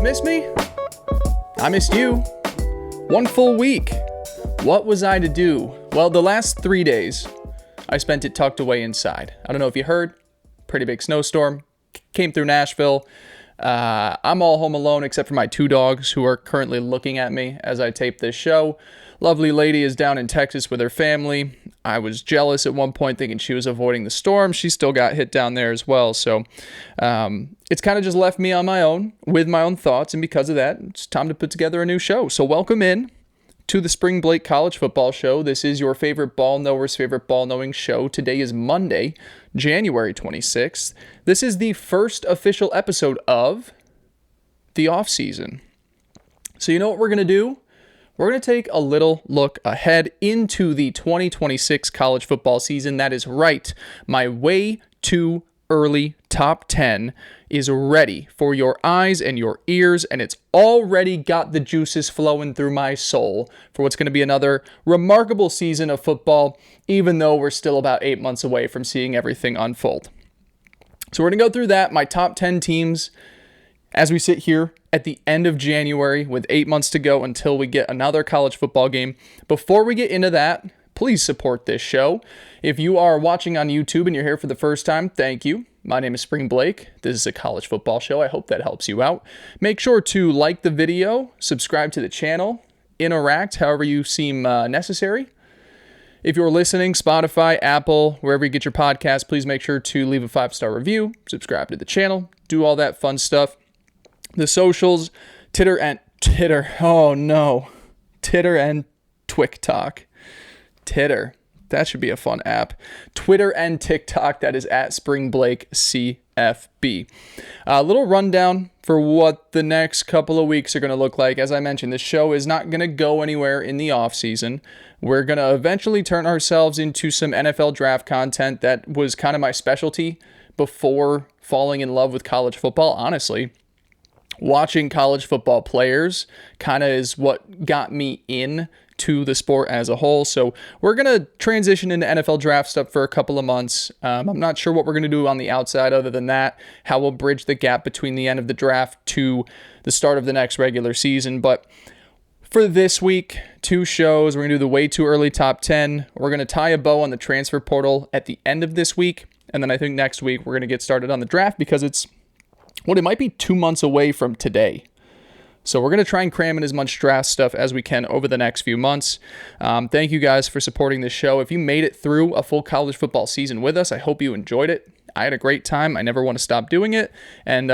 miss me? I missed you. One full week. What was I to do? Well, the last 3 days, I spent it tucked away inside. I don't know if you heard. Pretty big snowstorm. Came through Nashville. I'm all home alone except for my two dogs who are currently looking at me as I tape this show. Lovely lady is down in Texas with her family. I was jealous at one point thinking she was avoiding the storm. She still got hit down there as well. So it's kind of just left me on my own with my own thoughts. And because of that, it's time to put together a new show. So welcome in to the Spring Blake College Football Show. This is your favorite ball knower's favorite ball knowing show. Today is Monday, January 26th. This is the first official episode of the offseason. So you know what we're going to do? We're going to take a little look ahead into the 2026 college football season. That is right. My way too early top 10 is ready for your eyes and your ears, and it's already got the juices flowing through my soul for what's going to be another remarkable season of football, even though we're still about 8 months away from seeing everything unfold. So we're going to go through that, my top 10 teams, as we sit here at the end of January with 8 months to go until we get another college football game. Before we get into that, please support this show. If you are watching on YouTube and you're here for the first time, thank you. My name is Spring Blake. This is a college football show. I hope that helps you out. Make sure to like the video, subscribe to the channel, interact however you seem necessary. If you're listening, Spotify, Apple, wherever you get your podcast, please make sure to leave a 5-star review, subscribe to the channel, do all that fun stuff. The socials, Titter and TikTok. Titter. That should be a fun app. Twitter and TikTok, that is at Spring Blake CFB. A little rundown for what the next couple of weeks are going to look like. As I mentioned, this show is not going to go anywhere in the offseason. We're going to eventually turn ourselves into some NFL draft content. That was kind of my specialty before falling in love with college football, honestly. Watching college football players kind of is what got me in to the sport as a whole. So we're going to transition into NFL draft stuff for a couple of months. I'm not sure what we're going to do on the outside other than that, how we'll bridge the gap between the end of the draft to the start of the next regular season. But for this week, 2 shows. We're going to do the way too early top 10. We're going to tie a bow on the transfer portal at the end of this week. And then I think next week we're going to get started on the draft because it might be 2 months away from today. So we're going to try and cram in as much draft stuff as we can over the next few months. Thank you guys for supporting this show. If you made it through a full college football season with us, I hope you enjoyed it. I had a great time. I never want to stop doing it. And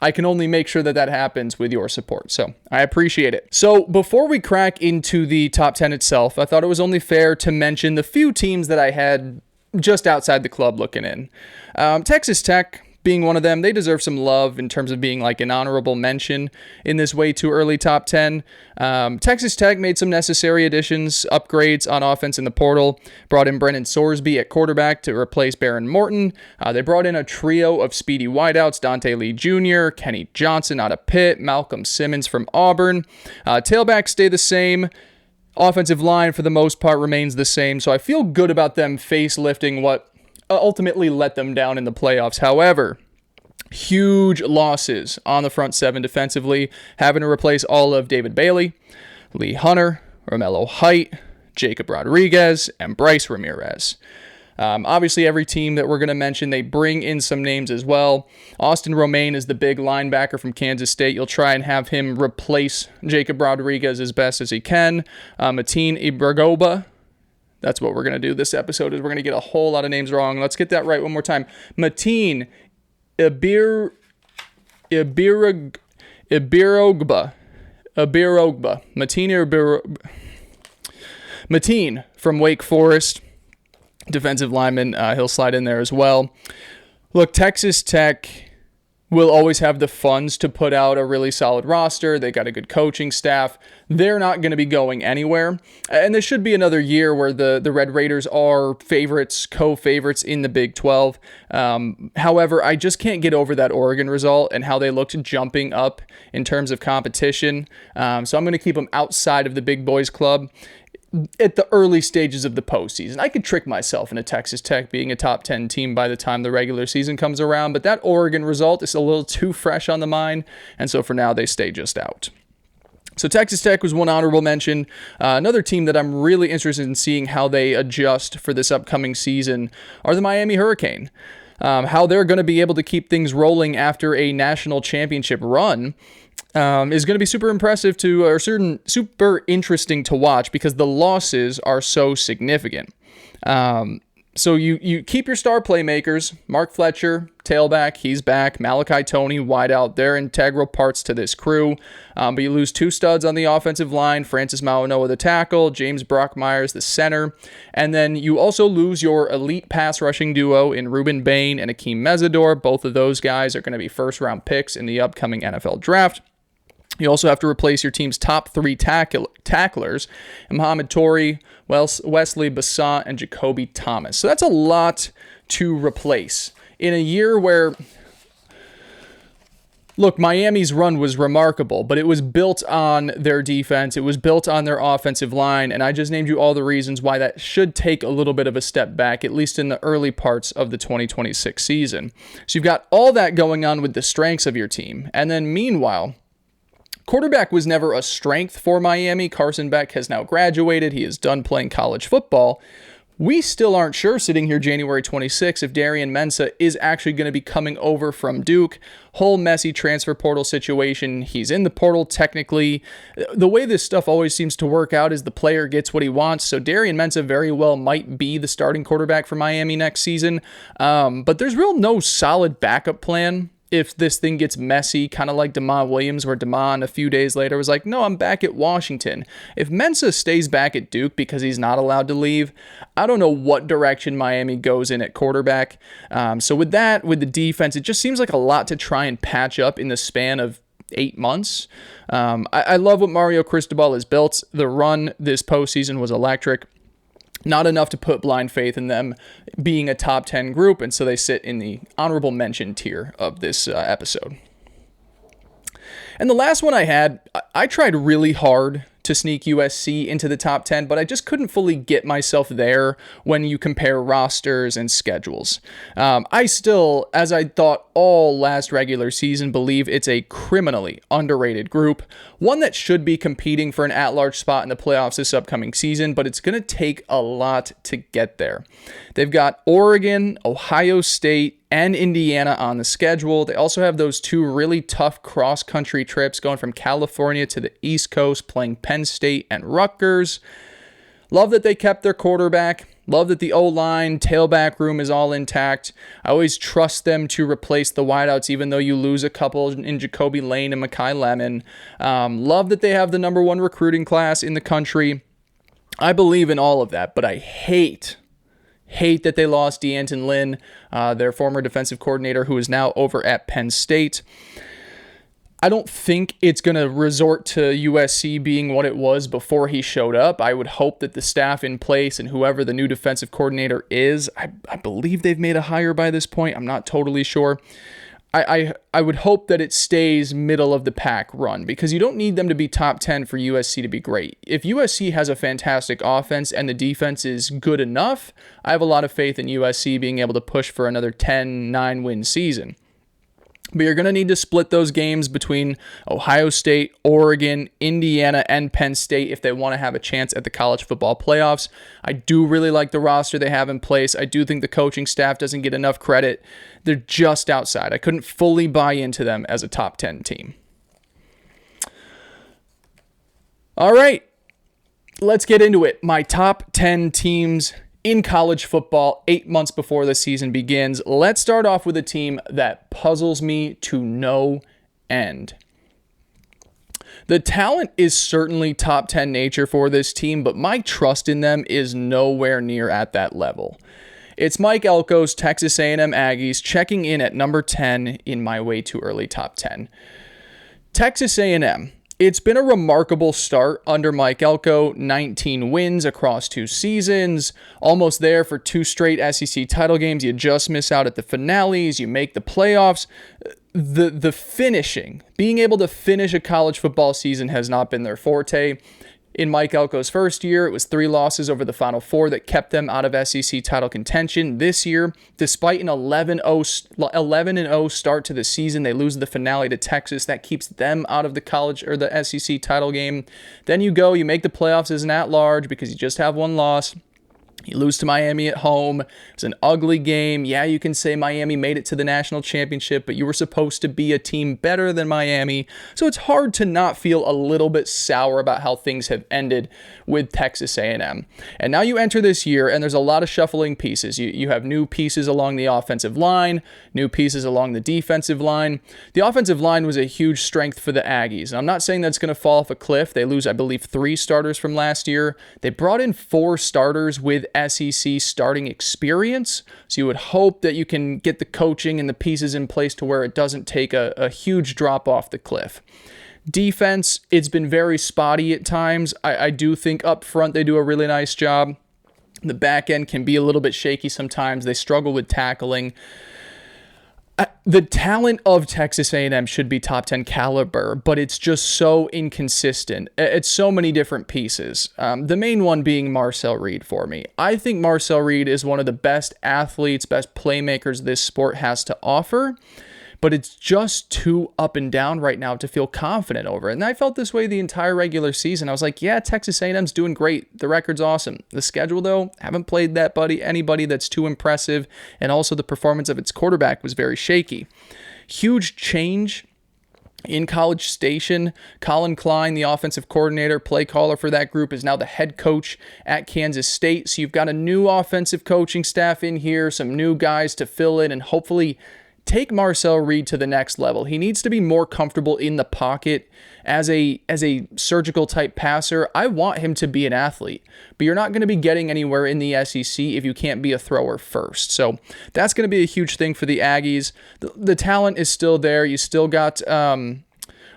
I can only make sure that happens with your support. So I appreciate it. So before we crack into the top 10 itself, I thought it was only fair to mention the few teams that I had just outside the club looking in. Texas Tech being one of them, they deserve some love in terms of being like an honorable mention in this way too early top 10. Texas Tech made some necessary additions, upgrades on offense in the portal, brought in Brennan Sorsby at quarterback to replace Baron Morton. They brought in a trio of speedy wideouts, Dante Lee Jr., Kenny Johnson out of Pitt, Malcolm Simmons from Auburn. Tailbacks stay the same. Offensive line, for the most part, remains the same. So I feel good about them facelifting what ultimately let them down in the playoffs. However, huge losses on the front seven defensively, having to replace all of David Bailey, Lee Hunter, Romello Height, Jacob Rodriguez, and Bryce Ramirez. Obviously, every team that we're going to mention, they bring in some names as well. Austin Romaine is the big linebacker from Kansas State. You'll try and have him replace Jacob Rodriguez as best as he can. Mateen Ibragoba. That's what we're going to do this episode, is we're going to get a whole lot of names wrong. Let's get that right one more time. Mateen Ibirogba. Mateen from Wake Forest. Defensive lineman. He'll slide in there as well. Look, Texas Tech will always have the funds to put out a really solid roster. They got a good coaching staff. They're not going to be going anywhere. And this should be another year where the Red Raiders are favorites, co-favorites in the Big 12. However, I just can't get over that Oregon result and how they looked jumping up in terms of competition. So I'm going to keep them outside of the Big Boys Club. at the early stages of the postseason. I could trick myself into Texas Tech being a top 10 team by the time the regular season comes around, but that Oregon result is a little too fresh on the mind, and so for now they stay just out. So Texas Tech was one honorable mention. Another team that I'm really interested in seeing how they adjust for this upcoming season are the Miami Hurricane. How they're going to be able to keep things rolling after a national championship run is going to be super impressive super interesting to watch because the losses are so significant. So you keep your star playmakers, Mark Fletcher, tailback, he's back, Malachi Toney, wideout, they're integral parts to this crew, but you lose two studs on the offensive line, Francis Mauanoa the tackle, James Brockmyers the center, and then you also lose your elite pass rushing duo in Ruben Bain and Akeem Mesidor. Both of those guys are going to be first-round picks in the upcoming NFL draft. You also have to replace your team's top three tacklers, Muhammad Torrey, Wesley Bassat, and Jacoby Thomas. So that's a lot to replace. In a year where, look, Miami's run was remarkable, but it was built on their defense. It was built on their offensive line, and I just named you all the reasons why that should take a little bit of a step back, at least in the early parts of the 2026 season. So you've got all that going on with the strengths of your team, and then meanwhile, quarterback was never a strength for Miami. Carson Beck has now graduated. He is done playing college football. We still aren't sure sitting here January 26 if Darian Mensah is actually going to be coming over from Duke. Whole messy transfer portal situation. He's in the portal technically. The way this stuff always seems to work out is the player gets what he wants. So Darian Mensah very well might be the starting quarterback for Miami next season. But there's no solid backup plan if this thing gets messy, kind of like Damon Williams, where Damon a few days later was like, no, I'm back at Washington. If Mensah stays back at Duke because he's not allowed to leave, I don't know what direction Miami goes in at quarterback. So with the defense, it just seems like a lot to try and patch up in the span of 8 months. I love what Mario Cristobal has built. The run this postseason was electric. Not enough to put blind faith in them being a top 10 group, and so they sit in the honorable mention tier of this episode. And the last one I tried really hard to sneak USC into the top 10, but I just couldn't fully get myself there when you compare rosters and schedules. I still, as I thought all last regular season, believe it's a criminally underrated group, one that should be competing for an at-large spot in the playoffs this upcoming season, but it's going to take a lot to get there. They've got Oregon, Ohio State, and Indiana on the schedule. They also have those two really tough cross-country trips going from California to the East Coast, playing Penn State and Rutgers. Love that they kept their quarterback. Love that the O-line, tailback room is all intact. I always trust them to replace the wideouts, even though you lose a couple in Jacoby Lane and Mekhi Lemon. Love that they have the number one recruiting class in the country. I believe in all of that, but I hate that they lost D'Anton Lynn, their former defensive coordinator, who is now over at Penn State. I don't think it's going to resort to USC being what it was before he showed up. I would hope that the staff in place and whoever the new defensive coordinator is, I believe they've made a hire by this point. I'm not totally sure. I would hope that it stays middle of the pack run, because you don't need them to be top 10 for USC to be great. If USC has a fantastic offense and the defense is good enough, I have a lot of faith in USC being able to push for another 10-9 win season. But you're going to need to split those games between Ohio State, Oregon, Indiana, and Penn State if they want to have a chance at the college football playoffs. I do really like the roster they have in place. I do think the coaching staff doesn't get enough credit. They're just outside. I couldn't fully buy into them as a top 10 team. All right, let's get into it. My top 10 teams in college football 8 months before the season begins. Let's start off with a team that puzzles me to no end. The talent is certainly top 10 nature for this team, but my trust in them is nowhere near at that level. It's Mike Elko's Texas A&M Aggies checking in at number 10 in my way too early top 10. Texas A&M. It's been a remarkable start under Mike Elko, 19 wins across 2 seasons, almost there for 2 straight SEC title games. You just miss out at the finales, you make the playoffs. The finishing, being able to finish a college football season has not been their forte. In Mike Elko's first year, it was 3 losses over the Final Four that kept them out of SEC title contention. This year, despite an 11-0 start to the season, they lose the finale to Texas. That keeps them out of the college or the SEC title game. Then you make the playoffs as an at-large because you just have 1 loss. You lose to Miami at home. It was an ugly game. Yeah, you can say Miami made it to the national championship, but you were supposed to be a team better than Miami. So it's hard to not feel a little bit sour about how things have ended with Texas A&M. And now you enter this year, and there's a lot of shuffling pieces. You have new pieces along the offensive line, new pieces along the defensive line. The offensive line was a huge strength for the Aggies. And I'm not saying that's going to fall off a cliff. They lose, I believe, 3 starters from last year. They brought in 4 starters with SEC starting experience. So you would hope that you can get the coaching and the pieces in place to where it doesn't take a huge drop off the cliff. Defense, it's been very spotty at times. I do think up front they do a really nice job. The back end can be a little bit shaky sometimes. They struggle with tackling. The talent of Texas A&M should be top 10 caliber, but it's just so inconsistent. It's so many different pieces. The main one being Marcel Reed for me. I think Marcel Reed is one of the best athletes, best playmakers this sport has to offer, but it's just too up and down right now to feel confident over it. And I felt this way the entire regular season. I was like, yeah, Texas A&M's doing great. The record's awesome. The schedule, though, haven't played anybody that's too impressive. And also the performance of its quarterback was very shaky. Huge change in College Station. Colin Klein, the offensive coordinator, play caller for that group, is now the head coach at Kansas State. So you've got a new offensive coaching staff in here, some new guys to fill in, and hopefully take Marcel Reed to the next level. He needs to be more comfortable in the pocket as a surgical type passer. I want him to be an athlete, but you're not going to be getting anywhere in the SEC if you can't be a thrower first. So that's going to be a huge thing for the Aggies. The talent is still there. You still got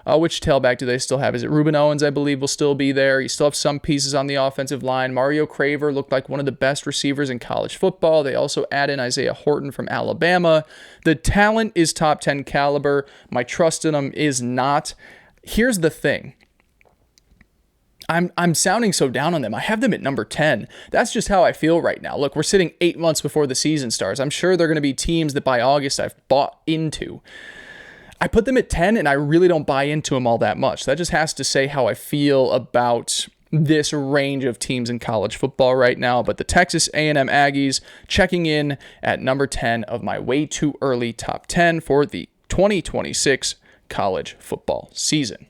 which tailback do they still have? Is it Reuben Owens, I believe, will still be there. You still have some pieces on the offensive line. Mario Craver looked like one of the best receivers in college football. They also add in Isaiah Horton from Alabama. The talent is top 10 caliber. My trust in them is not. Here's the thing. I'm sounding so down on them. I have them at number 10. That's just how I feel right now. Look, we're sitting 8 months before the season starts. I'm sure they're going to be teams that by August I've bought into. I put them at 10, and I really don't buy into them all that much. That just has to say how I feel about this range of teams in college football right now. But the Texas A&M Aggies checking in at number 10 of my way too early top 10 for the 2026 college football season.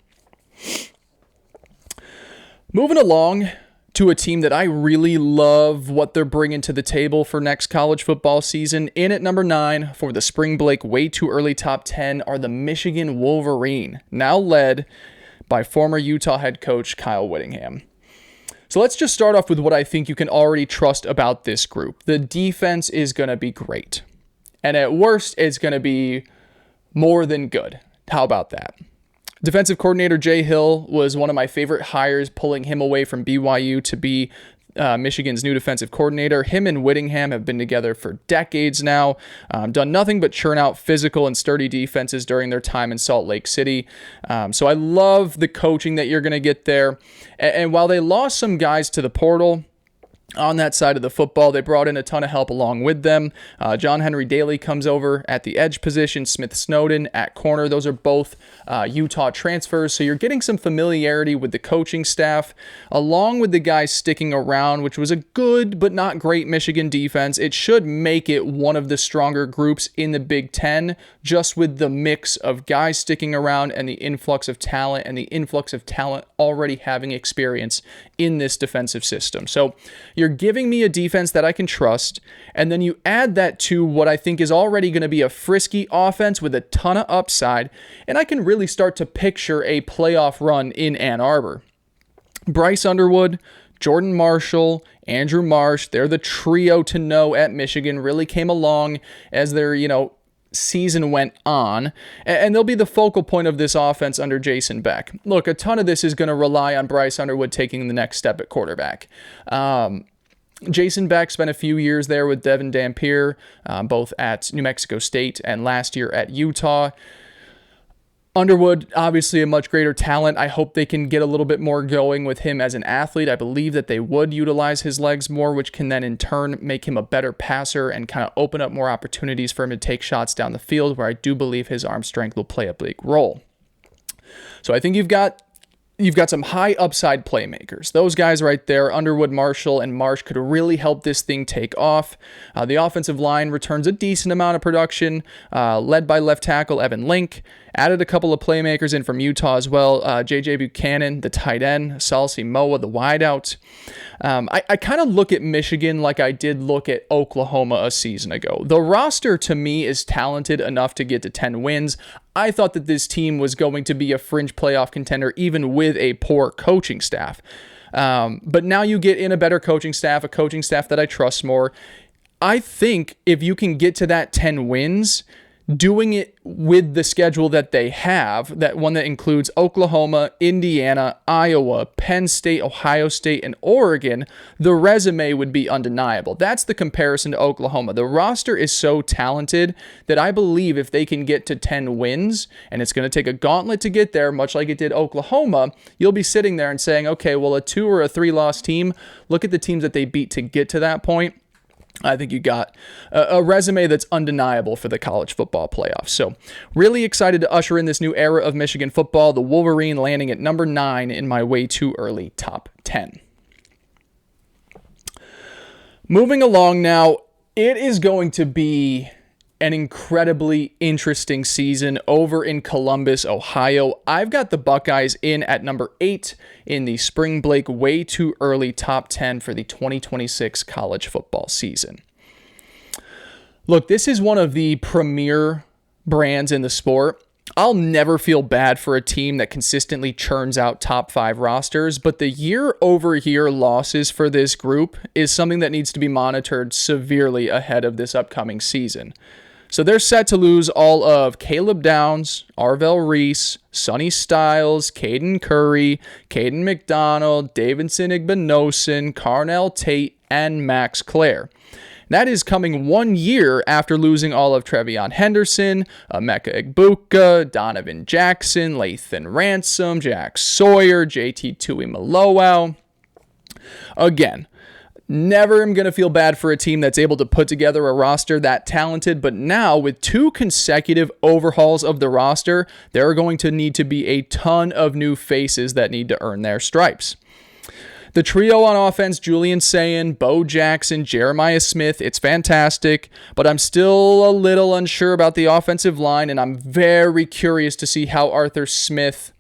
Moving along to a team that I really love what they're bringing to the table for next college football season. In at number 9 for the Spring Blake way too early top 10 are the Michigan Wolverines, now led by former Utah head coach Kyle Whittingham. So let's just start off with what I think you can already trust about this group. The defense is going to be great. And at worst, it's going to be more than good. How about that? Defensive coordinator Jay Hill was one of my favorite hires, pulling him away from BYU to be Michigan's new defensive coordinator. Him and Whittingham have been together for decades now, done nothing but churn out physical and sturdy defenses during their time in Salt Lake City. So I love the coaching that you're going to get there. And while they lost some guys to the portal, on that side of the football, they brought in a ton of help along with them. John Henry Daly comes over at the edge position, Smith Snowden at corner. Those are both Utah transfers, so you're getting some familiarity with the coaching staff, along with the guys sticking around, which was a good but not great Michigan defense. It should make it one of the stronger groups in the Big Ten, just with the mix of guys sticking around and the influx of talent, already having experience in this defensive system. So you're giving me a defense that I can trust, and then you add that to what I think is already going to be a frisky offense with a ton of upside, and I can really start to picture a playoff run in Ann Arbor. Bryce Underwood, Jordan Marshall, Andrew Marsh, they're the trio to know at Michigan, really came along as their, season went on, and they'll be the focal point of this offense under Jason Beck. Look, a ton of this is going to rely on Bryce Underwood taking the next step at quarterback. Jason Beck spent a few years there with Devin Dampier, both at New Mexico State and last year at Utah. Underwood, obviously a much greater talent. I hope they can get a little bit more going with him as an athlete. I believe that they would utilize his legs more, which can then in turn make him a better passer and kind of open up more opportunities for him to take shots down the field, where I do believe his arm strength will play a big role. So I think you've got some high upside playmakers. Those guys right there, Underwood, Marshall, and Marsh, could really help this thing take off. The offensive line returns a decent amount of production, led by left tackle Evan Link. Added a couple of playmakers in from Utah as well. J.J. Buchanan, the tight end. Salsi Moa, the wideout. I kind of look at Michigan like I did look at Oklahoma a season ago. The roster, to me, is talented enough to get to 10 wins. I thought that this team was going to be a fringe playoff contender, even with a poor coaching staff. But now you get in a better coaching staff, a coaching staff that I trust more. I think if you can get to that 10 wins, doing it with the schedule that they have, that one that includes Oklahoma, Indiana, Iowa, Penn State, Ohio State, and Oregon, the resume would be undeniable. That's the comparison to Oklahoma. The roster is so talented that I believe if they can get to 10 wins, and it's going to take a gauntlet to get there, much like it did Oklahoma, you'll be sitting there and saying, okay, well, a 2 or a 3 loss team, look at the teams that they beat to get to that point. I think you got a resume that's undeniable for the college football playoffs. So really excited to usher in this new era of Michigan football, the Wolverine landing at number 9 in my way too early top 10. Moving along now, it is going to be an incredibly interesting season over in Columbus, Ohio. I've got the Buckeyes in at number 8 in the Spring Blake way too early top 10 for the 2026 college football season. Look, this is one of the premier brands in the sport. I'll never feel bad for a team that consistently churns out top 5 rosters, but the year-over-year losses for this group is something that needs to be monitored severely ahead of this upcoming season. So they're set to lose all of Caleb Downs, Arvell Reese, Sonny Styles, Caden Curry, Caden McDonald, Davidson Igbinosun, Carnell Tate, and Max Clare. That is coming 1 year after losing all of Trevion Henderson, Emeka Egbuka, Donovan Jackson, Lathan Ransom, Jack Sawyer, JT Tuimoloau. Again, never am going to feel bad for a team that's able to put together a roster that talented, but now with 2 consecutive overhauls of the roster, there are going to need to be a ton of new faces that need to earn their stripes. The trio on offense, Julian Sayin, Bo Jackson, Jeremiah Smith, it's fantastic, but I'm still a little unsure about the offensive line, and I'm very curious to see how Arthur Smith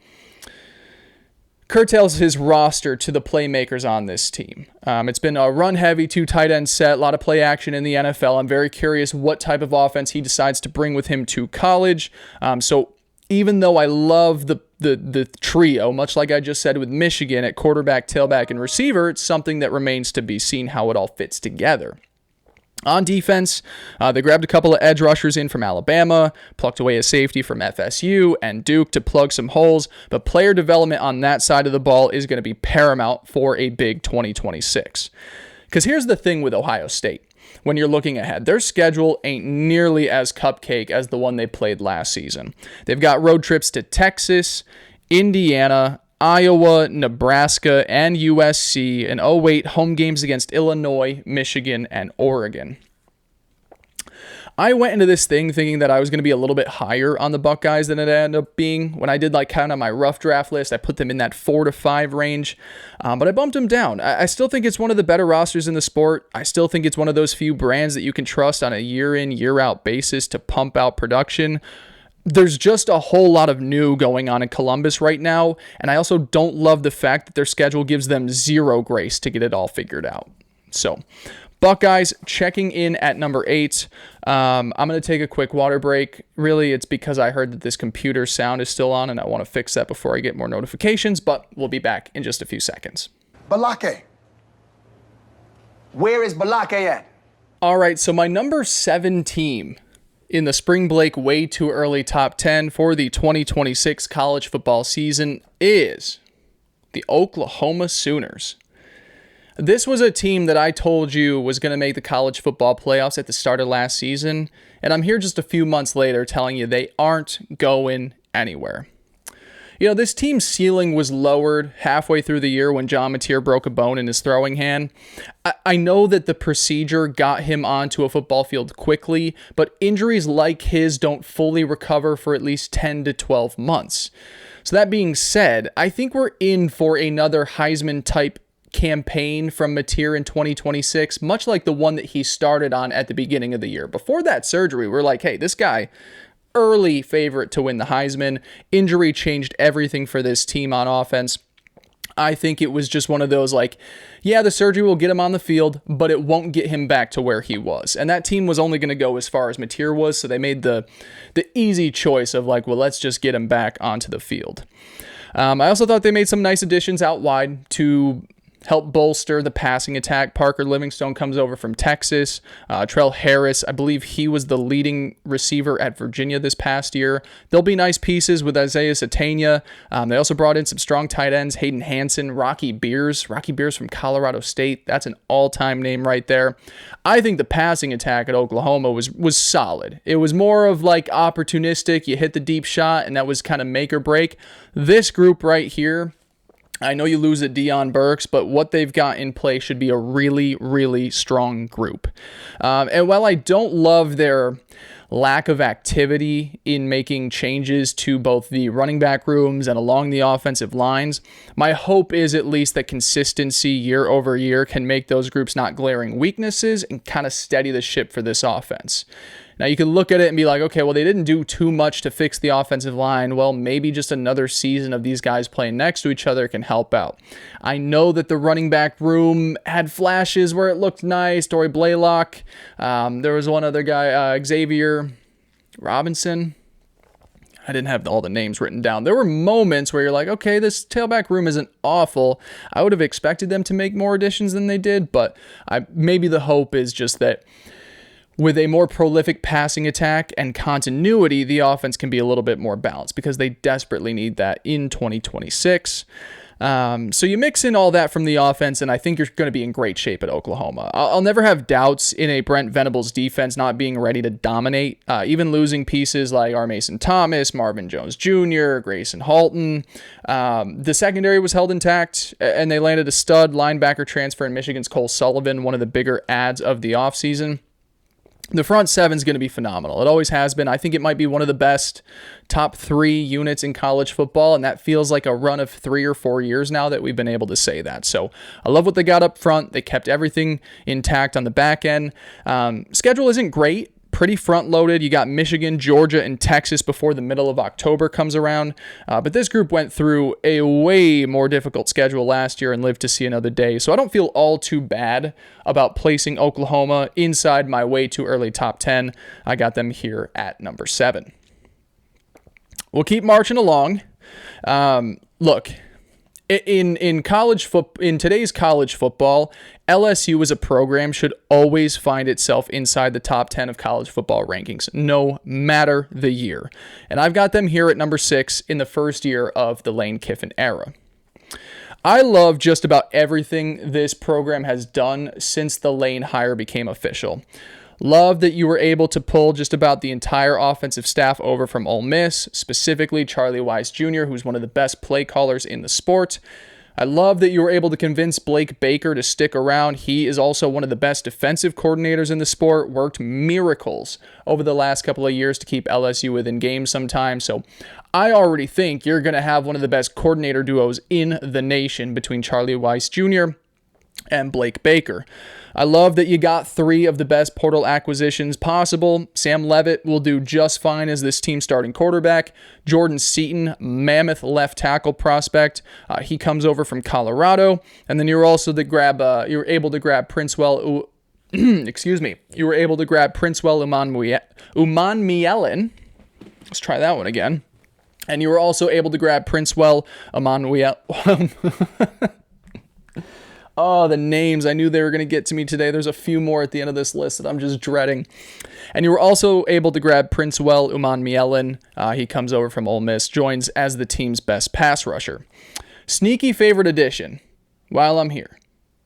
curtails his roster to the playmakers on this team. It's been a run-heavy 2 tight end set, a lot of play action in the NFL. I'm very curious what type of offense he decides to bring with him to college. So even though I love the trio, much like I just said with Michigan at quarterback, tailback, and receiver, it's something that remains to be seen how it all fits together. On defense, they grabbed a couple of edge rushers in from Alabama, plucked away a safety from FSU and Duke to plug some holes, but player development on that side of the ball is going to be paramount for a big 2026. Because here's the thing with Ohio State. When you're looking ahead, their schedule ain't nearly as cupcake as the one they played last season. They've got road trips to Texas, Indiana, Iowa, Nebraska, and USC, and oh wait, home games against Illinois, Michigan, and Oregon. I went into this thing thinking that I was going to be a little bit higher on the Buckeyes than it ended up being. When I did kind of my rough draft list, I put them in that 4 to 5 range, but I bumped them down. I still think it's one of the better rosters in the sport. I still think it's one of those few brands that you can trust on a year-in, year-out basis to pump out production. There's just a whole lot of new going on in Columbus right now, and I also don't love the fact that their schedule gives them zero grace to get it all figured out. So, Buckeyes checking in at number 8. I'm going to take a quick water break. Really, it's because I heard that this computer sound is still on, and I want to fix that before I get more notifications, but we'll be back in just a few seconds. Balake. Where is Balake at? All right, so my number 7 team in the Spring Blake way too early top 10 for the 2026 college football season is the Oklahoma Sooners. This was a team that I told you was going to make the college football playoffs at the start of last season, and I'm here just a few months later telling you they aren't going anywhere. You know, this team's ceiling was lowered halfway through the year when John Mateer broke a bone in his throwing hand. I know that the procedure got him onto a football field quickly, but injuries like his don't fully recover for at least 10 to 12 months. So that being said, I think we're in for another Heisman-type campaign from Mateer in 2026, much like the one that he started on at the beginning of the year. Before that surgery, we're like, hey, this guy, early favorite to win the Heisman. Injury changed everything for this team on offense. I think it was just one of those like, yeah, the surgery will get him on the field, but it won't get him back to where he was. And that team was only going to go as far as Mateer was, so they made the easy choice of like, well, let's just get him back onto the field. I also thought they made some nice additions out wide to help bolster the passing attack. Parker Livingstone comes over from Texas. Trell Harris, I believe he was the leading receiver at Virginia this past year. There'll be nice pieces with Isaiah Satania. They also brought in some strong tight ends, Hayden Hansen, Rocky Beers from Colorado State. That's an all-time name right there. I think the passing attack at Oklahoma was solid. It was more of like opportunistic. You hit the deep shot, and that was kind of make or break. This group right here, I know you lose at Deion Burks, but what they've got in play should be a really, really strong group. And while I don't love their lack of activity in making changes to both the running back rooms and along the offensive lines, my hope is at least that consistency year over year can make those groups not glaring weaknesses and kind of steady the ship for this offense. Now, you can look at it and be like, okay, well, they didn't do too much to fix the offensive line. Well, maybe just another season of these guys playing next to each other can help out. I know that the running back room had flashes where it looked nice. Dory Blaylock. There was one other guy, Xavier Robinson. I didn't have all the names written down. There were moments where you're like, okay, this tailback room isn't awful. I would have expected them to make more additions than they did, but maybe the hope is just that with a more prolific passing attack and continuity, the offense can be a little bit more balanced because they desperately need that in 2026. So you mix in all that from the offense, and I think you're going to be in great shape at Oklahoma. I'll never have doubts in a Brent Venables defense not being ready to dominate, even losing pieces like R. Mason Thomas, Marvin Jones Jr., Grayson Halton. The secondary was held intact, and they landed a stud linebacker transfer in Michigan's Cole Sullivan, one of the bigger adds of the offseason. The front seven is going to be phenomenal. It always has been. I think it might be one of the best top 3 units in college football, and that feels like a run of 3 or 4 years now that we've been able to say that. So I love what they got up front. They kept everything intact on the back end. Schedule isn't great. Pretty front-loaded. You got Michigan, Georgia, and Texas before the middle of October comes around. But this group went through a way more difficult schedule last year and lived to see another day. So I don't feel all too bad about placing Oklahoma inside my way too early top 10. I got them here at number 7. We'll keep marching along. Look, in today's college football, LSU as a program should always find itself inside the top 10 of college football rankings, no matter the year. And I've got them here at number 6 in the first year of the Lane Kiffin era. I love just about everything this program has done since the Lane hire became official. Love that you were able to pull just about the entire offensive staff over from Ole Miss, specifically Charlie Weiss Jr., who's one of the best play callers in the sport. I love that you were able to convince Blake Baker to stick around. He is also one of the best defensive coordinators in the sport, worked miracles over the last couple of years to keep LSU within games sometimes. So I already think you're going to have one of the best coordinator duos in the nation between Charlie Weiss Jr. and Blake Baker. I love that you got 3 of the best portal acquisitions possible. Sam Leavitt will do just fine as this team's starting quarterback. Jordan Seaton, mammoth left tackle prospect. He comes over from Colorado. And then you were able to grab Princewell. Excuse me. You were able to grab Princewell Umanmielen. Let's try that one again. And you were also able to grab Princewell Umanmielen. Oh, the names. I knew they were going to get to me today. There's a few more at the end of this list that I'm just dreading. And you were also able to grab Princewell Umanmielen. He comes over from Ole Miss, joins as the team's best pass rusher. Sneaky favorite addition while I'm here.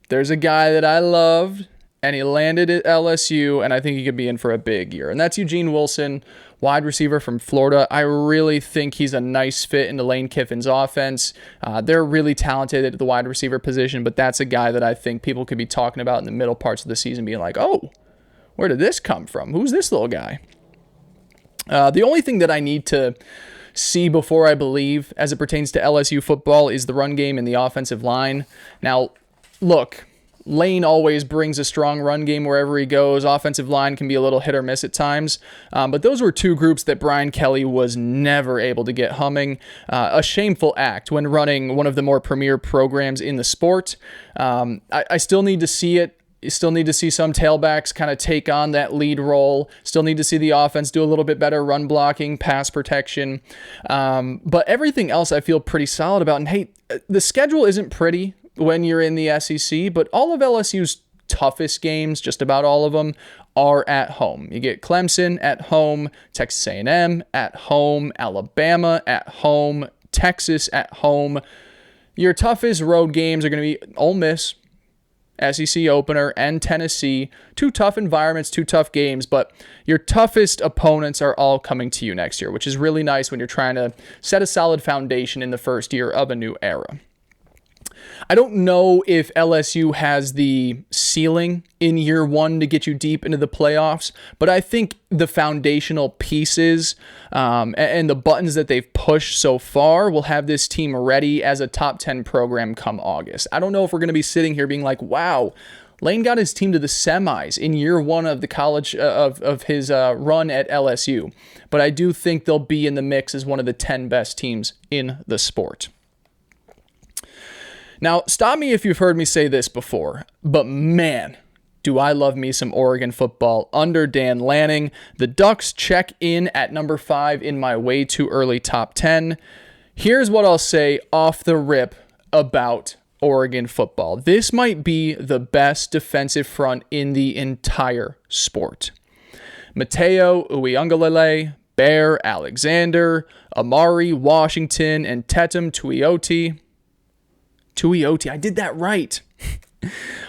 There's a guy that I loved and he landed at LSU, and I think he could be in for a big year. And that's Eugene Wilson, wide receiver from Florida. I really think he's a nice fit into Lane Kiffin's offense. They're really talented at the wide receiver position, but that's a guy that I think people could be talking about in the middle parts of the season, being like, oh, where did this come from? Who's this little guy? The only thing that I need to see before I believe as it pertains to LSU football is the run game and the offensive line. Now, look, Lane always brings a strong run game wherever he goes. Offensive line can be a little hit or miss at times. But those were two groups that Brian Kelly was never able to get humming. A shameful act when running one of the more premier programs in the sport. I still need to see it. You still need to see some tailbacks kind of take on that lead role. Still need to see the offense do a little bit better run blocking, pass protection. But everything else I feel pretty solid about. And hey, the schedule isn't pretty when you're in the SEC, but all of LSU's toughest games, just about all of them, are at home. You get Clemson at home, Texas A&M at home, Alabama at home, Texas at home. Your toughest road games are going to be Ole Miss, SEC opener, and Tennessee. Two tough environments, two tough games, but your toughest opponents are all coming to you next year, which is really nice when you're trying to set a solid foundation in the first year of a new era. I don't know if LSU has the ceiling in year one to get you deep into the playoffs, but I think the foundational pieces and the buttons that they've pushed so far will have this team ready as a top 10 program come August. I don't know if we're going to be sitting here being like, wow, Lane got his team to the semis in year one of the college of his run at LSU, but I do think they'll be in the mix as one of the 10 best teams in the sport. Now, stop me if you've heard me say this before, but man, do I love me some Oregon football under Dan Lanning. The Ducks check in at number 5 in my way too early top 10. Here's what I'll say off the rip about Oregon football. This might be the best defensive front in the entire sport. Mateo Uiagalelei, Bear Alexander, Amari Washington, and Tetem Tuioti, I did that right,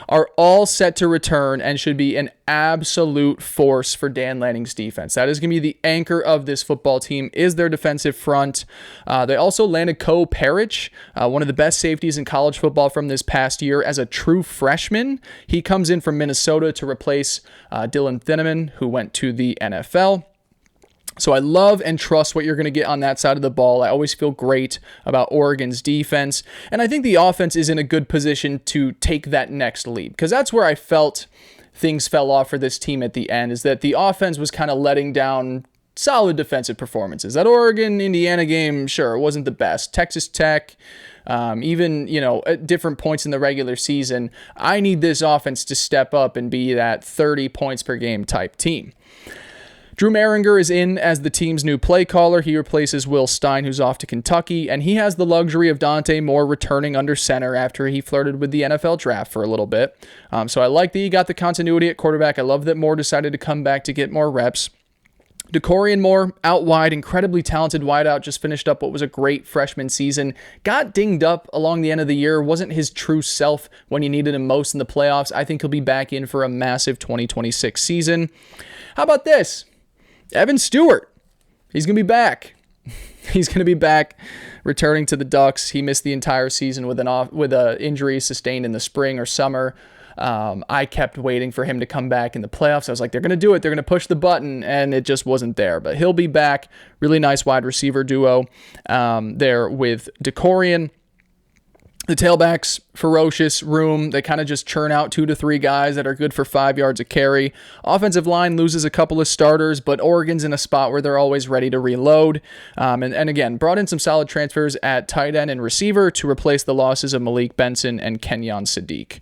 are all set to return and should be an absolute force for Dan Lanning's defense. That is going to be the anchor of this football team, is their defensive front. They also landed Ko Parrish, one of the best safeties in college football from this past year, as a true freshman. He comes in from Minnesota to replace Dylan Thieneman, who went to the NFL. So I love and trust what you're going to get on that side of the ball. I always feel great about Oregon's defense. And I think the offense is in a good position to take that next leap, because that's where I felt things fell off for this team at the end, is that the offense was kind of letting down solid defensive performances. That Oregon-Indiana game, sure, it wasn't the best. Texas Tech, even, at different points in the regular season, I need this offense to step up and be that 30 points per game type team. Drew Maringer is in as the team's new play caller. He replaces Will Stein, who's off to Kentucky, and he has the luxury of Dante Moore returning under center after he flirted with the NFL draft for a little bit. So I like that he got the continuity at quarterback. I love that Moore decided to come back to get more reps. DeCorian Moore, out wide, incredibly talented wideout, just finished up what was a great freshman season. Got dinged up along the end of the year, wasn't his true self when you needed him most in the playoffs. I think he'll be back in for a massive 2026 season. How about this? Evan Stewart, he's going to be back. He's going to be back returning to the Ducks. He missed the entire season with an injury sustained in the spring or summer. I kept waiting for him to come back in the playoffs. I was like, they're going to do it. They're going to push the button, and it just wasn't there. But he'll be back. Really nice wide receiver duo there with DeCorian. The tailbacks, ferocious room. They kind of just churn out 2 to 3 guys that are good for 5 yards a carry. Offensive line loses a couple of starters, but Oregon's in a spot where they're always ready to reload. And again, brought in some solid transfers at tight end and receiver to replace the losses of Malik Benson and Kenyon Sadiq.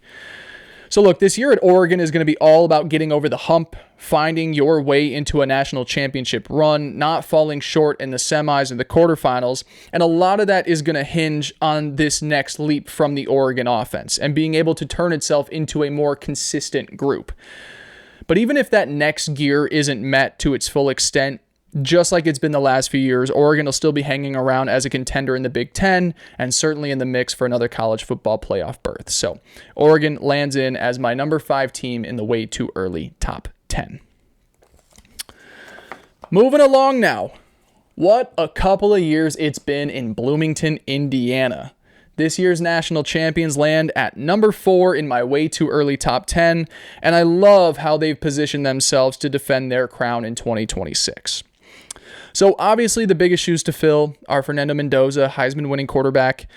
So look, this year at Oregon is going to be all about getting over the hump, finding your way into a national championship run, not falling short in the semis and the quarterfinals. And a lot of that is going to hinge on this next leap from the Oregon offense and being able to turn itself into a more consistent group. But even if that next gear isn't met to its full extent, just like it's been the last few years, Oregon will still be hanging around as a contender in the Big Ten and certainly in the mix for another college football playoff berth. So Oregon lands in as my number 5 team in the way too early top 10. Moving along now. What a couple of years it's been in Bloomington, Indiana. This year's national champions land at number 4 in my way too early top 10, and I love how they've positioned themselves to defend their crown in 2026. So obviously the biggest shoes to fill are Fernando Mendoza, Heisman-winning quarterback.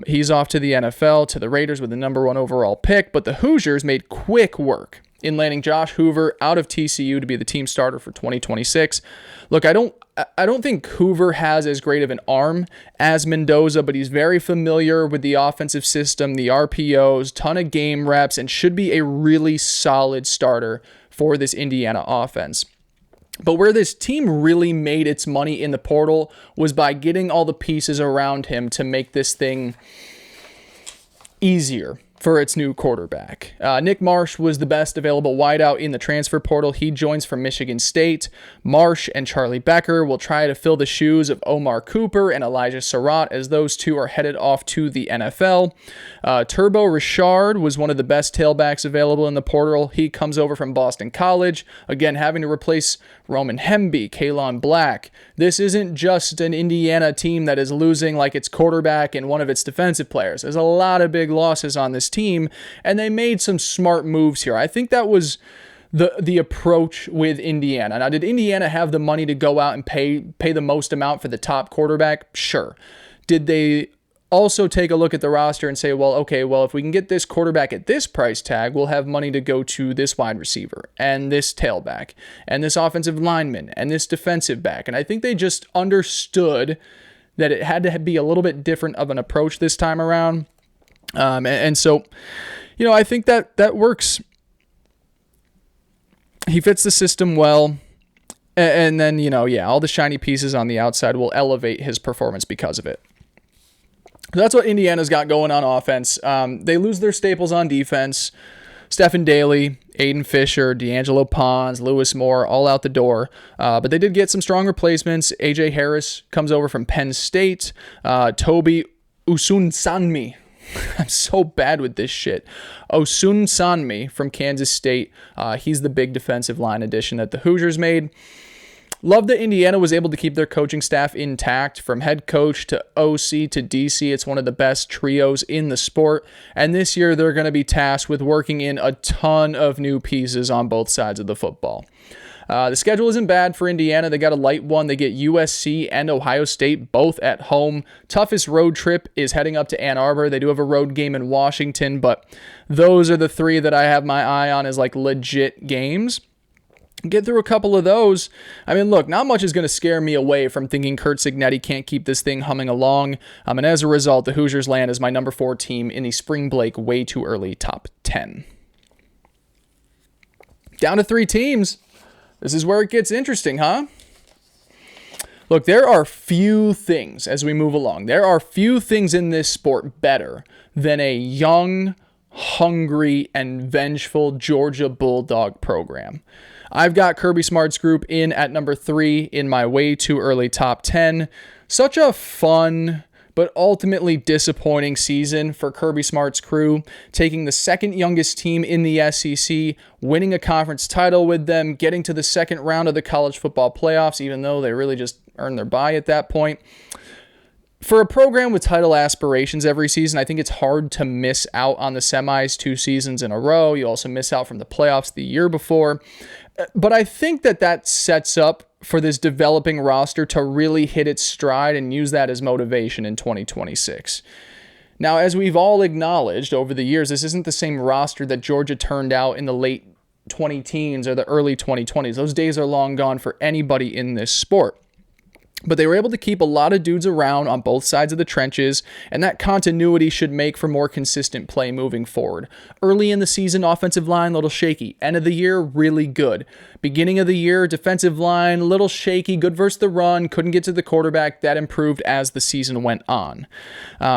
He's off to the NFL, to the Raiders with the number 1 overall pick, but the Hoosiers made quick work in landing Josh Hoover out of TCU to be the team starter for 2026. Look, I don't think Hoover has as great of an arm as Mendoza, but he's very familiar with the offensive system, the RPOs, ton of game reps, and should be a really solid starter for this Indiana offense. But where this team really made its money in the portal was by getting all the pieces around him to make this thing easier for its new quarterback. Nick Marsh was the best available wideout in the transfer portal. He joins from Michigan State. Marsh and Charlie Becker will try to fill the shoes of Omar Cooper and Elijah Surratt as those two are headed off to the NFL. Turbo Richard was one of the best tailbacks available in the portal. He comes over from Boston College, again having to replace Roman Hemby, Kalon Black. This isn't just an Indiana team that is losing like its quarterback and one of its defensive players. There's a lot of big losses on this team, and they made some smart moves here. I think that was the approach with Indiana. Now, did Indiana have the money to go out and pay the most amount for the top quarterback? Sure. Did they also take a look at the roster and say, well, if we can get this quarterback at this price tag, we'll have money to go to this wide receiver and this tailback and this offensive lineman and this defensive back. And I think they just understood that it had to be a little bit different of an approach this time around. And so, I think that works. He fits the system well. And then, all the shiny pieces on the outside will elevate his performance because of it. That's what Indiana's got going on offense. They lose their staples on defense. Stephen Daly, Aiden Fisher, D'Angelo Pons, Lewis Moore, all out the door. But they did get some strong replacements. A.J. Harris comes over from Penn State. Toby Usunsanmi. I'm so bad with this shit. Osunsanmi from Kansas State. He's the big defensive line addition that the Hoosiers made. Love that Indiana was able to keep their coaching staff intact from head coach to OC to DC. It's one of the best trios in the sport. And this year they're going to be tasked with working in a ton of new pieces on both sides of the football. The schedule isn't bad for Indiana. They got a light one. They get USC and Ohio State both at home. Toughest road trip is heading up to Ann Arbor. They do have a road game in Washington, but those are the 3 that I have my eye on as like legit games. Get through a couple of those. I mean, look, not much is going to scare me away from thinking Curt Cignetti can't keep this thing humming along. And as a result, the Hoosiers land as my number 4 team in the Spring Blake way too early top 10. Down to 3 teams. This is where it gets interesting, huh? Look, there are few things as we move along. There are few things in this sport better than a young, hungry, and vengeful Georgia Bulldog program. I've got Kirby Smart's group in at number 3 in my way too early top 10. Such a fun but ultimately disappointing season for Kirby Smart's crew, taking the second youngest team in the SEC, winning a conference title with them, getting to the second round of the college football playoffs, even though they really just earned their bye at that point. For a program with title aspirations every season, I think it's hard to miss out on the semis 2 seasons in a row. You also miss out from the playoffs the year before. But I think that sets up for this developing roster to really hit its stride and use that as motivation in 2026. Now, as we've all acknowledged over the years, this isn't the same roster that Georgia turned out in the late 2010s or the early 2020s. Those days are long gone for anybody in this sport. But they were able to keep a lot of dudes around on both sides of the trenches, and that continuity should make for more consistent play moving forward. Early in the season, offensive line, a little shaky. End of the year, really good. Beginning of the year, defensive line, a little shaky, good versus the run, couldn't get to the quarterback. That improved as the season went on.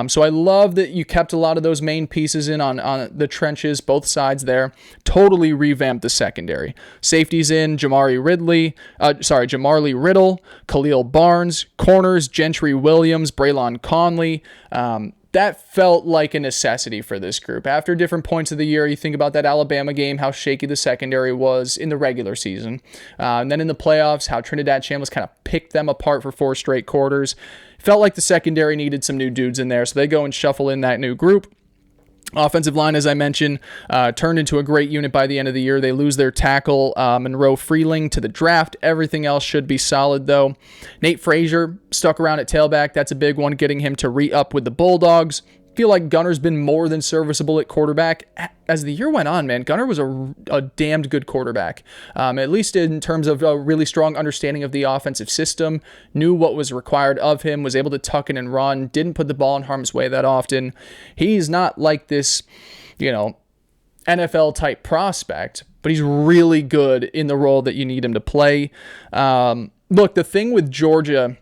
So I love that you kept a lot of those main pieces in on the trenches, both sides there. Totally revamped the secondary. Safeties in, Jamarly Riddle, Khalil Barnes, corners, Gentry Williams, Braylon Conley. That felt like a necessity for this group. After different points of the year, you think about that Alabama game, how shaky the secondary was in the regular season. And then in the playoffs, how Trinidad Chambliss kind of picked them apart for 4 straight quarters. Felt like the secondary needed some new dudes in there, so they go and shuffle in that new group. Offensive line, as I mentioned, turned into a great unit by the end of the year. They lose their tackle, Monroe Freeling, to the draft. Everything else should be solid, though. Nate Frazier stuck around at tailback. That's a big one, getting him to re-up with the Bulldogs. Feel like Gunner's been more than serviceable at quarterback. As the year went on, man, Gunner was a damned good quarterback, at least in terms of a really strong understanding of the offensive system, knew what was required of him, was able to tuck in and run, didn't put the ball in harm's way that often. He's not like this, NFL type prospect, but he's really good in the role that you need him to play. Look, the thing with Georgia,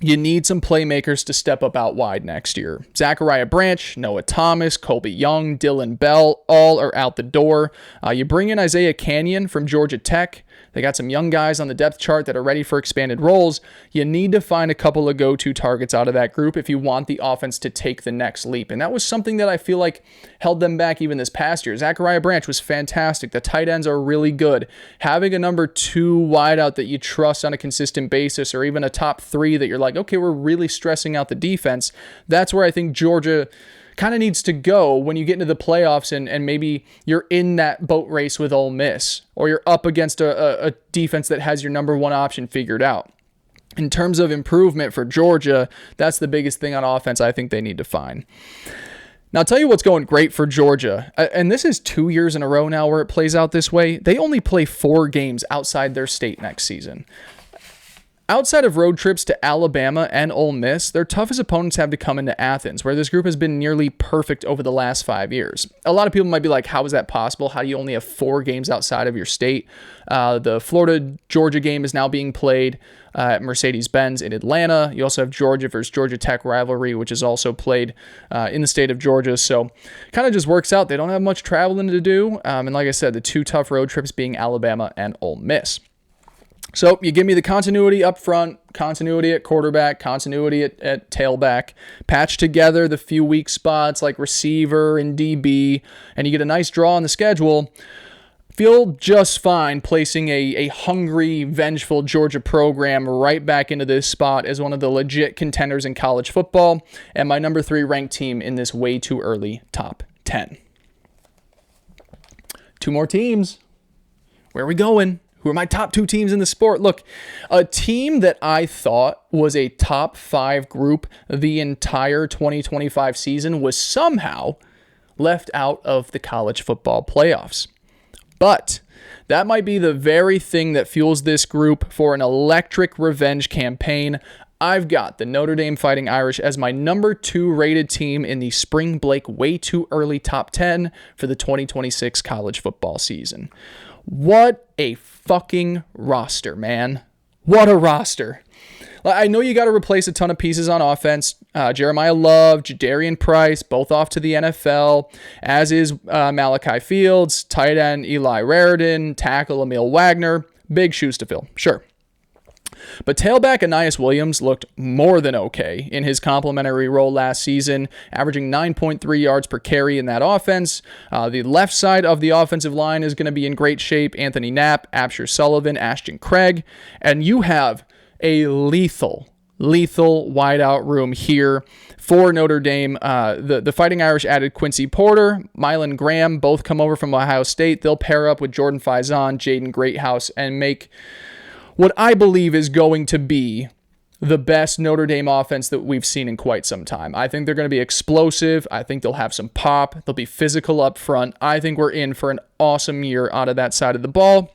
you need some playmakers to step up out wide next year. Zachariah Branch, Noah Thomas, Colby Young, Dylan Bell, all are out the door. You bring in Isaiah Canyon from Georgia Tech. They got some young guys on the depth chart that are ready for expanded roles. You need to find a couple of go-to targets out of that group if you want the offense to take the next leap. And that was something that I feel like held them back even this past year. Zachariah Branch was fantastic. The tight ends are really good. Having a number 2 wideout that you trust on a consistent basis, or even a top 3 that you're like, okay, we're really stressing out the defense, that's where I think Georgia kind of needs to go when you get into the playoffs and maybe you're in that boat race with Ole Miss, or you're up against a defense that has your number 1 option figured out. In terms of improvement for Georgia, that's the biggest thing on offense I think they need to find. Now, I'll tell you what's going great for Georgia, and this is 2 years in a row now where it plays out this way. They only play 4 games outside their state next season. Outside of road trips to Alabama and Ole Miss, their toughest opponents have to come into Athens, where this group has been nearly perfect over the last 5 years. A lot of people might be like, how is that possible? How do you only have 4 games outside of your state? The Florida-Georgia game is now being played at Mercedes-Benz in Atlanta. You also have Georgia versus Georgia Tech rivalry, which is also played in the state of Georgia. So kind of just works out. They don't have much traveling to do. And like I said, the 2 tough road trips being Alabama and Ole Miss. So you give me the continuity up front, continuity at quarterback, continuity at tailback, patch together the few weak spots like receiver and DB, and you get a nice draw on the schedule. Feel just fine placing a hungry, vengeful Georgia program right back into this spot as one of the legit contenders in college football, and my number 3 ranked team in this way too early top 10. 2 more teams. Where are we going? Who are my top 2 teams in the sport? Look, a team that I thought was a top 5 group the entire 2025 season was somehow left out of the college football playoffs. But that might be the very thing that fuels this group for an electric revenge campaign. I've got the Notre Dame Fighting Irish as my number 2 rated team in the Spring Blake way too early top 10 for the 2026 college football season. What a fucking roster, man. What a roster. I know you got to replace a ton of pieces on offense. Jeremiah Love, Jadarian Price, both off to the NFL, as is Malachi Fields, tight end Eli Raridan, tackle Emil Wagner. Big shoes to fill, sure. But tailback Ainias Williams looked more than okay in his complimentary role last season, averaging 9.3 yards per carry in that offense. The left side of the offensive line is going to be in great shape. Anthony Knapp, Absher Sullivan, Ashton Craig. And you have a lethal wideout room here for Notre Dame. The Fighting Irish added Quincy Porter, Mylan Graham, both come over from Ohio State. They'll pair up with Jordan Faison, Jaden Greathouse, and make what I believe is going to be the best Notre Dame offense that we've seen in quite some time. I think they're going to be explosive. I think they'll have some pop. They'll be physical up front. I think we're in for an awesome year out of that side of the ball.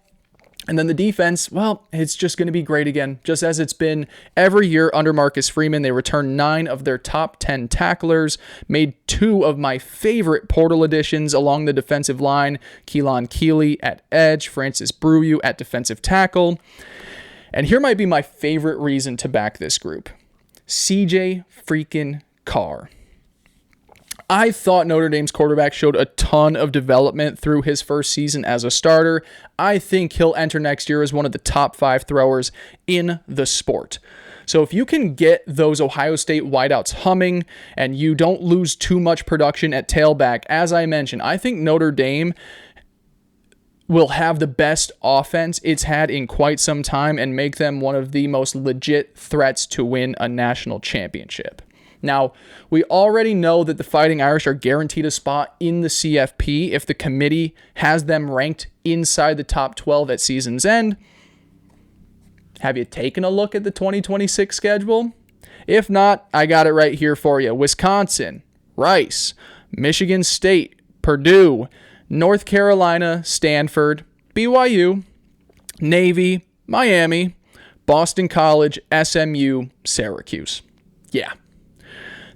And then the defense, well, it's just going to be great again, just as it's been every year under Marcus Freeman. They returned 9 of their top 10 tacklers, made 2 of my favorite portal additions along the defensive line, Keelan Keeley at edge, Francis Brew at defensive tackle. And here might be my favorite reason to back this group. CJ freaking Carr. I thought Notre Dame's quarterback showed a ton of development through his first season as a starter. I think he'll enter next year as one of the top 5 throwers in the sport. So if you can get those Ohio State wideouts humming and you don't lose too much production at tailback, as I mentioned, I think Notre Dame will have the best offense it's had in quite some time and make them one of the most legit threats to win a national championship. Now, we already know that the Fighting Irish are guaranteed a spot in the CFP if the committee has them ranked inside the top 12 at season's end. Have you taken a look at the 2026 schedule? If not, I got it right here for you. Wisconsin, Rice, Michigan State, Purdue, North Carolina, Stanford, BYU, Navy, Miami, Boston College, SMU, Syracuse. Yeah.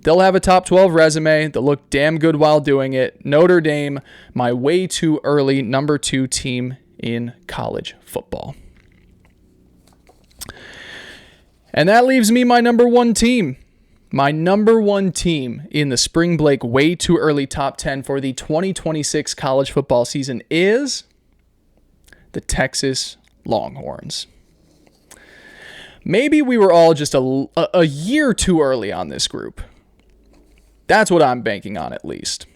They'll have a top 12 resume. They'll look damn good while doing it. Notre Dame, my way too early number 2 team in college football. And that leaves me my number 1 team. My number 1 team in the Spring Blake way too early top 10 for the 2026 college football season is the Texas Longhorns. Maybe we were all just a year too early on this group. That's what I'm banking on, at least.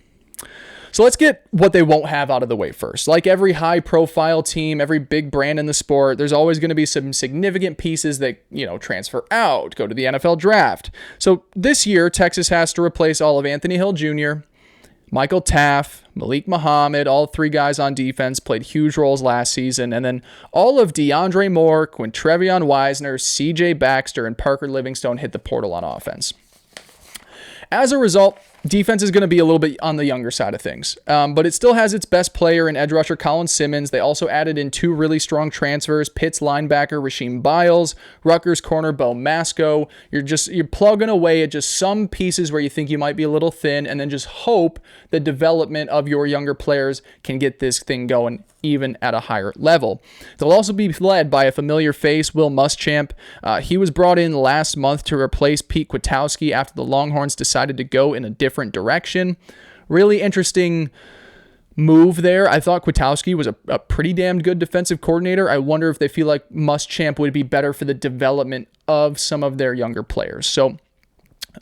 So let's get what they won't have out of the way first. Like every high-profile team, every big brand in the sport, there's always going to be some significant pieces that, transfer out, go to the NFL draft. So this year, Texas has to replace all of Anthony Hill Jr., Michael Taff, Malik Muhammad, all 3 guys on defense played huge roles last season. And then all of DeAndre Moore, Quintrevion Wisner, CJ Baxter, and Parker Livingstone hit the portal on offense. As a result, defense is going to be a little bit on the younger side of things, but it still has its best player in edge rusher Colin Simmons. They also added in 2 really strong transfers, Pitt's linebacker Rasheem Biles, Rutgers corner Bo Masco. You're plugging away at just some pieces where you think you might be a little thin, and then just hope the development of your younger players can get this thing going even at a higher level. They'll also be led by a familiar face, Will Muschamp. He was brought in last month to replace Pete Kwiatkowski after the Longhorns decided to go in a different direction. Really interesting move there. I thought Kwiatkowski was a pretty damn good defensive coordinator. I wonder if they feel like Muschamp would be better for the development of some of their younger players. So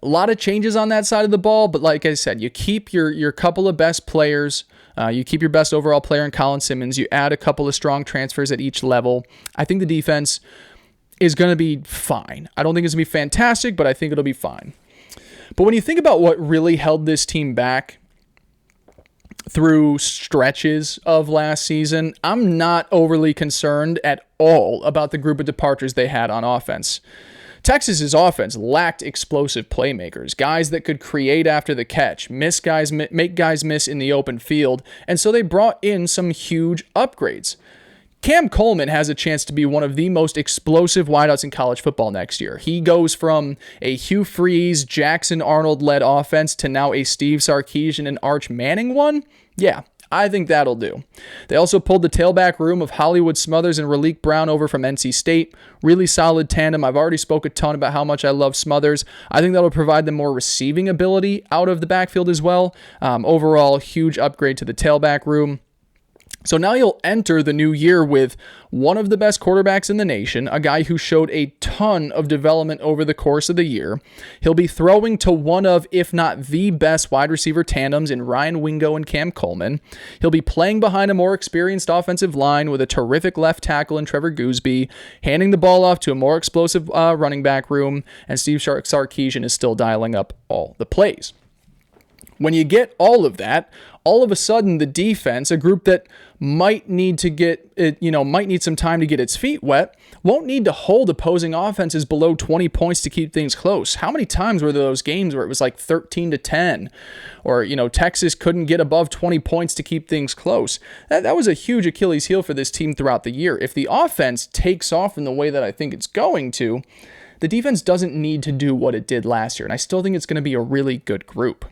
a lot of changes on that side of the ball, but like I said, you keep your couple of best players. You keep your best overall player in Colin Simmons. You add a couple of strong transfers at each level. I think the defense is going to be fine. I don't think it's going to be fantastic, but I think it'll be fine. But when you think about what really held this team back through stretches of last season, I'm not overly concerned at all about the group of departures they had on offense. Texas's offense lacked explosive playmakers, guys that could create after the catch, make guys miss in the open field, and so they brought in some huge upgrades. Cam Coleman has a chance to be one of the most explosive wideouts in college football next year. He goes from a Hugh Freeze, Jackson Arnold-led offense to now a Steve Sarkisian and Arch Manning one. Yeah, I think that'll do. They also pulled the tailback room of Hollywood Smothers and Raleek Brown over from NC State. Really solid tandem. I've already spoke a ton about how much I love Smothers. I think that'll provide them more receiving ability out of the backfield as well. Overall, huge upgrade to the tailback room. So now you'll enter the new year with one of the best quarterbacks in the nation, a guy who showed a ton of development over the course of the year. He'll be throwing to one of, if not the best wide receiver tandems in Ryan Wingo and Cam Coleman. He'll be playing behind a more experienced offensive line with a terrific left tackle in Trevor Gooseby, handing the ball off to a more explosive running back room, and Steve Sarkisian is still dialing up all the plays. When you get all of that, all of a sudden the defense, a group that might need to get it, might need some time to get its feet wet, won't need to hold opposing offenses below 20 points to keep things close. How many times were there those games where it was like 13-10, or Texas couldn't get above 20 points to keep things close? That was a huge Achilles heel for this team throughout the year. If the offense takes off in the way that I think it's going to, the defense doesn't need to do what it did last year, and I still think it's going to be a really good group.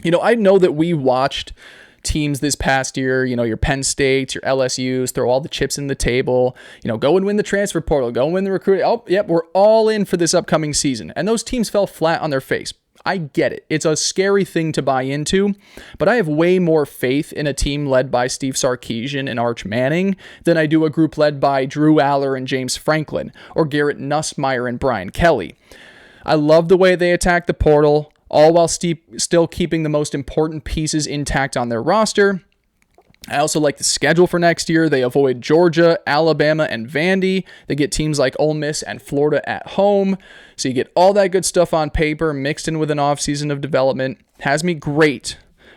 I know that we watched teams this past year, your Penn States, your LSUs, throw all the chips in the table, go and win the transfer portal, go and win the recruiting. Oh, yep, we're all in for this upcoming season. And those teams fell flat on their face. I get it. It's a scary thing to buy into, but I have way more faith in a team led by Steve Sarkisian and Arch Manning than I do a group led by Drew Aller and James Franklin, or Garrett Nussmeier and Brian Kelly. I love the way they attack the portal, all while still keeping the most important pieces intact on their roster. I also like the schedule for next year. They avoid Georgia, Alabama, and Vandy. They get teams like Ole Miss and Florida at home. So you get all that good stuff on paper mixed in with an offseason of development. Has me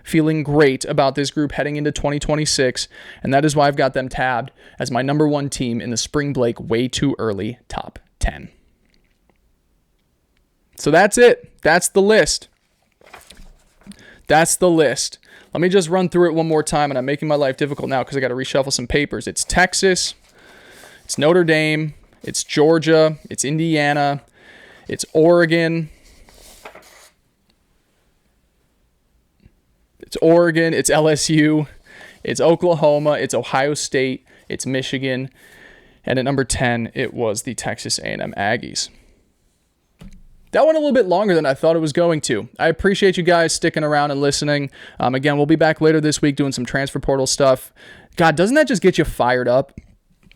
feeling great about this group heading into 2026, and that is why I've got them tabbed as my number one team in the Spring Blake way too early top 10. So that's it. That's the list. Let me just run through it one more time, and I'm making my life difficult now because I got to reshuffle some papers. It's Texas, it's Notre Dame, it's Georgia, it's Indiana, it's Oregon, it's LSU, it's Oklahoma, it's Ohio State, it's Michigan, and at number 10, it was the Texas A&M Aggies. That went a little bit longer than I thought it was going to. I appreciate you guys sticking around and listening. Again, we'll be back later this week doing some transfer portal stuff. God, doesn't that just get you fired up?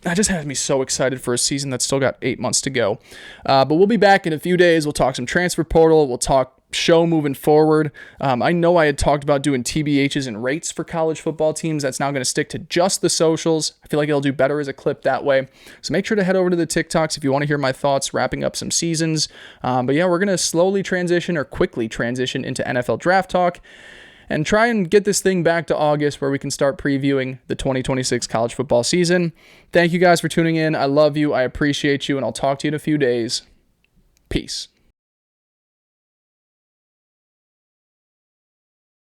That just has me so excited for a season that's still got 8 months to go. But we'll be back in a few days. We'll talk some transfer portal. We'll talk show moving forward. I know I had talked about doing TBHs and rates for college football teams. That's now going to stick to just the socials. I feel like it'll do better as a clip that way. So make sure to head over to the TikToks if you want to hear my thoughts wrapping up some seasons. But yeah, we're going to quickly transition into NFL draft talk and try and get this thing back to August where we can start previewing the 2026 college football season. Thank you guys for tuning in. I love you. I appreciate you, and I'll talk to you in a few days. Peace.